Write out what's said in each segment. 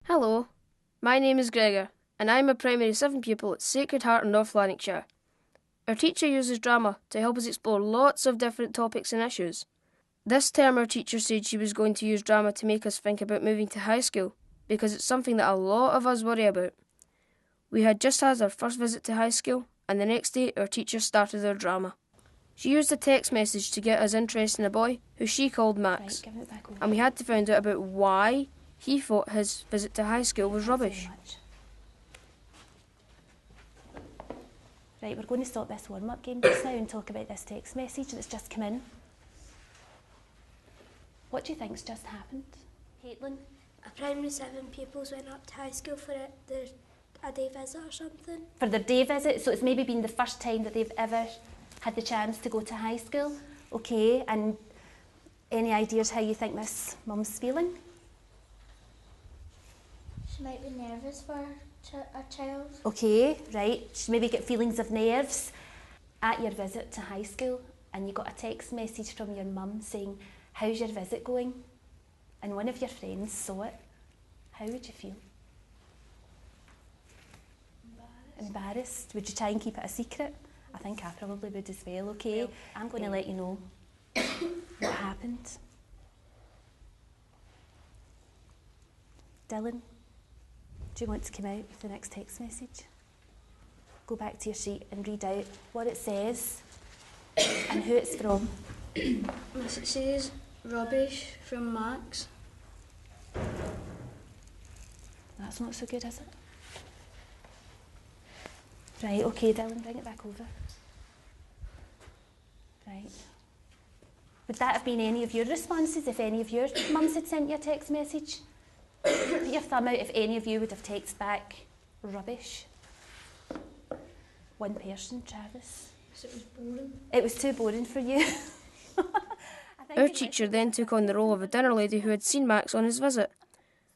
Hello, my name is Gregor, and I'm a Primary 7 pupil at Sacred Heart in North Lanarkshire. Our teacher uses drama to help us explore lots of different topics and issues. This term our teacher said she was going to use drama to make us think about moving to high school, because it's something that a lot of us worry about. We had just had our first visit to high school, and the next day our teacher started our drama. She used a text message to get us interested in a boy who she called Max, and we had to find out about why he thought his visit to high school was rubbish. Right, we're going to stop this warm-up game just now and talk about this text message that's just come in. What do you think's just happened, Caitlin? A Primary 7 pupils went up to high school for a day visit or something. For their day visit, so it's maybe been the first time that they've ever had the chance to go to high school. Okay, and any ideas how you think this mum's feeling? She might be nervous for a child. Okay, right, she maybe get feelings of nerves at your visit to high school, and you got a text message from your mum saying, "How's your visit going?" And one of your friends saw it. How would you feel? Embarrassed. Would you try and keep it a secret? I think I probably would as well, okay? Well, I'm going to let you know what happened. Dylan, do you want to come out with the next text message? Go back to your sheet and read out what it says and who it's from. It says rubbish from Max. That's not so good, is it? Right, okay, Dylan, bring it back over. Right. Would that have been any of your responses if any of your mums had sent you a text message? Put your thumb out if any of you would have texted back rubbish. One person, Travis. It was boring. It was too boring for you. Our teacher then took on the role of a dinner lady who had seen Max on his visit,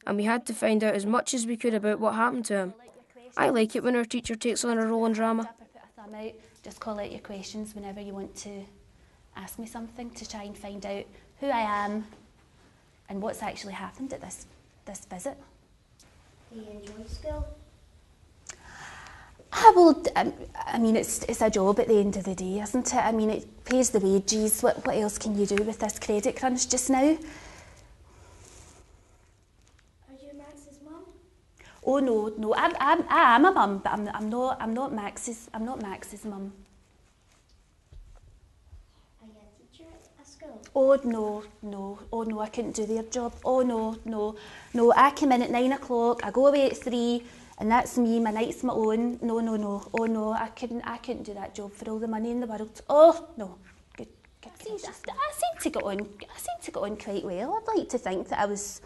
and we had to find out as much as we could about what happened to him. I like it when our teacher takes on a role in drama. Put a thumb out, just call out your questions whenever you want to ask me something to try and find out who I am and what's actually happened at this visit. Do you enjoy school? I mean, it's a job at the end of the day, isn't it? I mean, it pays the wages. What else can you do with this credit crunch just now? Are you Max's mum? Oh no, I am a mum, but I'm not Max's mum. Are you a teacher at school? Oh no, I couldn't do their job. Oh no, I come in at 9 o'clock, I go away at 3, and that's me, my night's my own. No, oh no, I couldn't do that job for all the money in the world. Oh no, good. I seem to get on quite well. I'd like to think that I was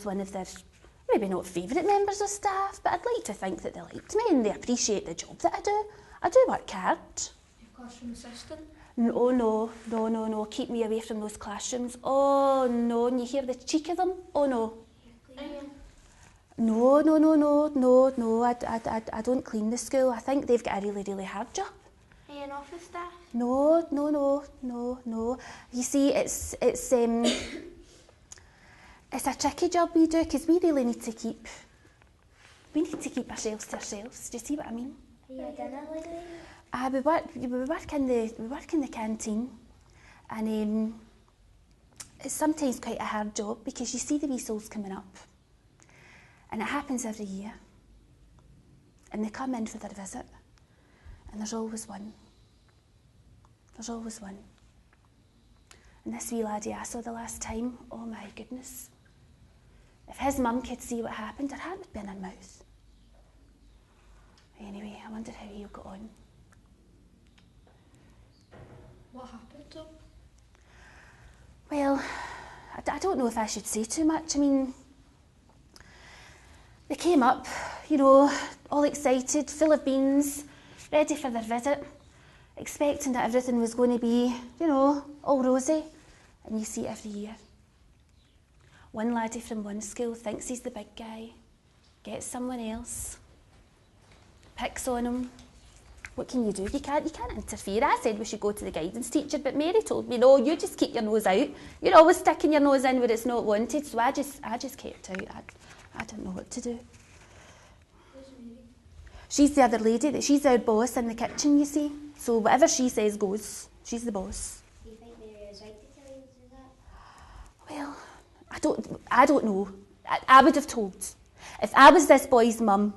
one of their, maybe not favourite members of staff, but I'd like to think that they liked me and they appreciate the job that I do. I do work hard. Your classroom assistant? Oh no, keep me away from those classrooms. Oh no, and you hear the cheek of them? Oh no. No, I don't clean the school. I think they've got a really hard job. Are you an office staff? No. You see, it's a tricky job we do because we really need to keep ourselves to ourselves. Do you see what I mean? Are you a dinner lady? We work in the canteen, and it's sometimes quite a hard job because you see the wee souls coming up, and it happens every year. And they come in for their visit, and there's always one. And this wee laddie I saw the last time, oh my goodness. If his mum could see what happened, her heart would be in her mouth. Anyway, I wondered how he got on. What happened to him? Well, I don't know if I should say too much. I mean, they came up, all excited, full of beans, ready for their visit, expecting that everything was going to be, all rosy. And you see it every year. One laddie from one school thinks he's the big guy, gets someone else, picks on him. What can you do? You can't interfere. I said we should go to the guidance teacher, but Mary told me, no, you just keep your nose out. You're always sticking your nose in where it's not wanted, so I just kept out. I don't know what to do. She's the other lady, she's our boss in the kitchen, you see. So whatever she says goes. She's the boss. Do you think Mary is right to tell you to do that? Well, I don't know. I would have told. If I was this boy's mum,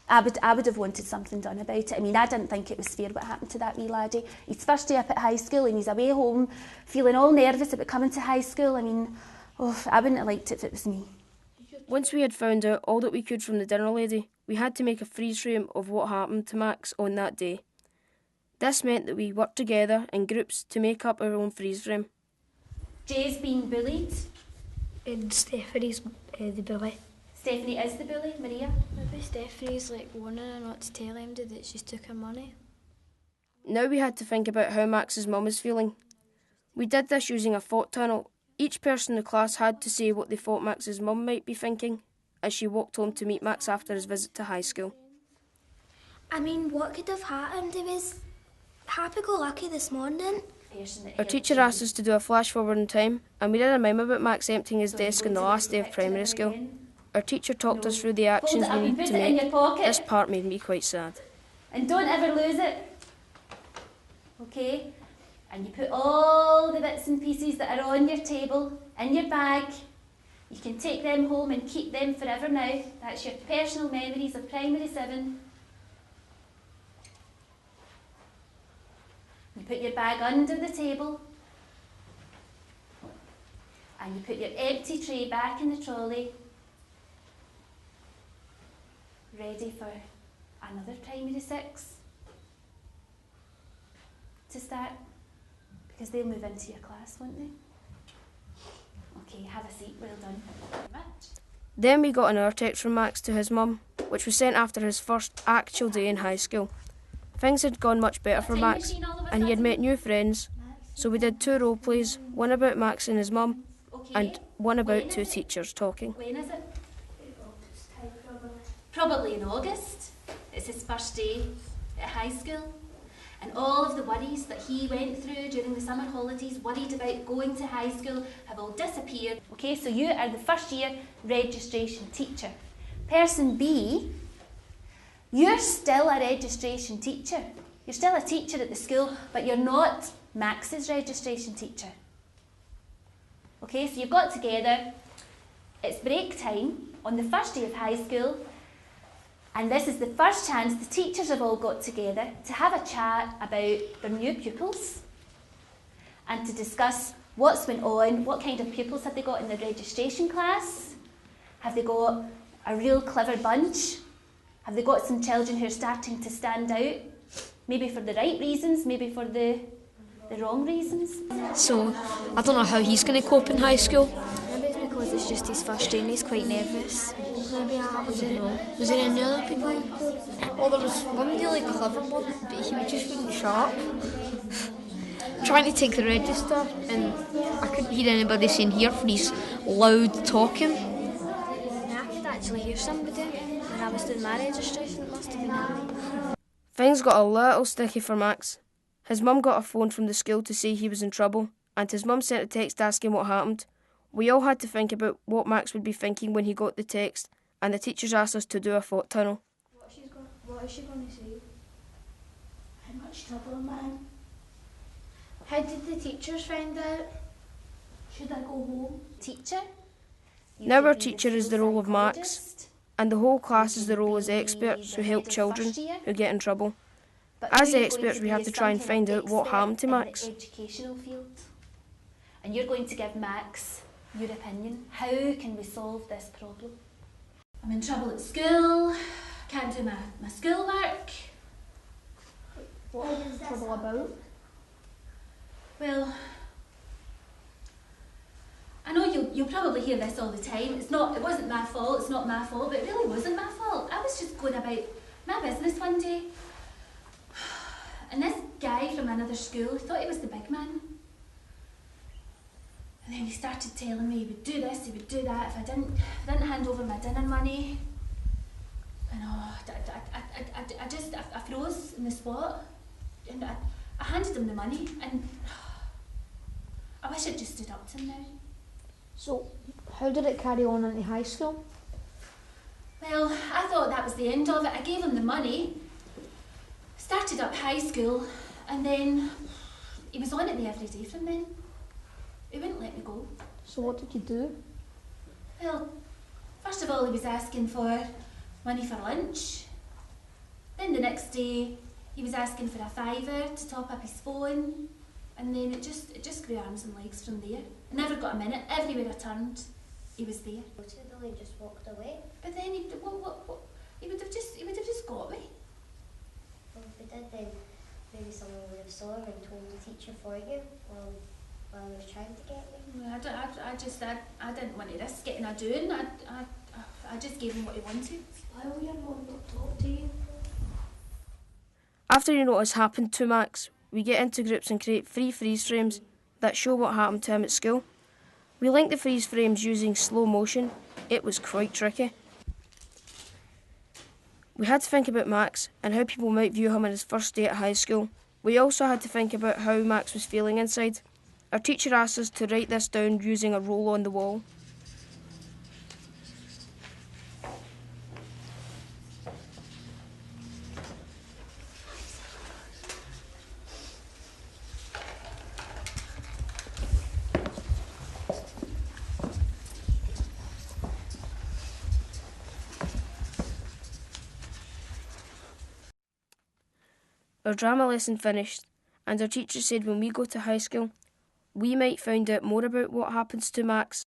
I would have wanted something done about it. I mean, I didn't think it was fair what happened to that wee laddie. He's first day up at high school and he's away home, feeling all nervous about coming to high school. I mean, I wouldn't have liked it if it was me. Once we had found out all that we could from the dinner lady, we had to make a freeze frame of what happened to Max on that day. This meant that we worked together in groups to make up our own freeze frame. Jay's been bullied. And Stephanie's the bully. Stephanie is the bully. Maria? Maybe Stephanie's like warning her not to tell him that she's took her money. Now we had to think about how Max's mum is feeling. We did this using a thought tunnel. Each person in the class had to say what they thought Max's mum might be thinking as she walked home to meet Max after his visit to high school. I mean, what could have happened? It was happy-go-lucky this morning. Our teacher asked us to do a flash forward in time, and we did a mime about Max emptying his desk on the last day of primary school. Our teacher talked us through the actions we need to make. This part made me quite sad. And don't ever lose it. Okay? And you put all the bits and pieces that are on your table in your bag. You can take them home and keep them forever now. That's your personal memories of primary 7. You put your bag under the table. And you put your empty tray back in the trolley. Ready for another primary 6 to start. Because they'll move into your class, won't they? Okay, have a seat, well done. Then we got another text from Max to his mum, which was sent after his first actual day in high school. Things had gone much better for Max, and he had met new friends, so we did 2 role plays, one about Max and his mum, and one about 2 teachers talking. When is it? Probably in August. It's his first day at high school. And all of the worries that he went through during the summer holidays, worried about going to high school, have all disappeared. Okay, so you are the first year registration teacher. Person B, you're still a registration teacher. You're still a teacher at the school, but you're not Max's registration teacher. Okay, so you've got together, it's break time on the first day of high school, and this is the first chance the teachers have all got together to have a chat about their new pupils and to discuss what's went on, what kind of pupils have they got in their registration class, have they got a real clever bunch, have they got some children who are starting to stand out, maybe for the right reasons, maybe for the wrong reasons. So, I don't know how he's going to cope in high school. Maybe it's because it's just his first day and he's quite nervous. Maybe I Was there any other people? Well, there was one really clever one, but he just wouldn't shut up. Trying to take the register, and I couldn't hear anybody saying here for his loud talking. I could actually hear somebody when I was doing my registration. It must have been him. Things got a little sticky for Max. His mum got a phone from the school to say he was in trouble, and his mum sent a text asking what happened. We all had to think about what Max would be thinking when he got the text, and the teachers asked us to do a thought tunnel. What is she going to say? How much trouble, man? How did the teachers find out? Should I go home? Teacher? Now our teacher is the role of Max, and the whole class is the role as experts who help children who get in trouble. As experts, we have to try and find out what happened to Max. Educational field. And you're going to give Max your opinion. How can we solve this problem? I'm in trouble at school, can't do my schoolwork. What is the trouble about? Well, I know you'll probably hear this all the time. It wasn't my fault, it's not my fault, but it really wasn't my fault. I was just going about my business one day. And this guy from another school thought he was the big man. And then he started telling me he would do this, he would do that if I didn't hand over my dinner money. And I froze in the spot. And I handed him the money, and I wish I'd just stood up to him now. So, how did it carry on into high school? Well, I thought that was the end of it. I gave him the money, started up high school, and then he was on it me every day from then. He wouldn't let me go. So what did you do? Well, first of all he was asking for money for lunch. Then the next day he was asking for a £5 to top up his phone. And then it just grew arms and legs from there. I never got a minute. Everywhere I turned, he was there. He just walked away. But then he would have just got me. Well, if he did, then maybe someone would have saw him and told the teacher for you while he was trying to get you. I didn't want to risk getting a doing. I just gave him what he wanted. Why will your mum not talk to you? After you know what has happened to Max, we get into groups and create free freeze frames that show what happened to him at school. We link the freeze frames using slow motion. It was quite tricky. We had to think about Max and how people might view him on his first day at high school. We also had to think about how Max was feeling inside. Our teacher asked us to write this down using a roll on the wall. Our drama lesson finished, and our teacher said when we go to high school, we might find out more about what happens to Max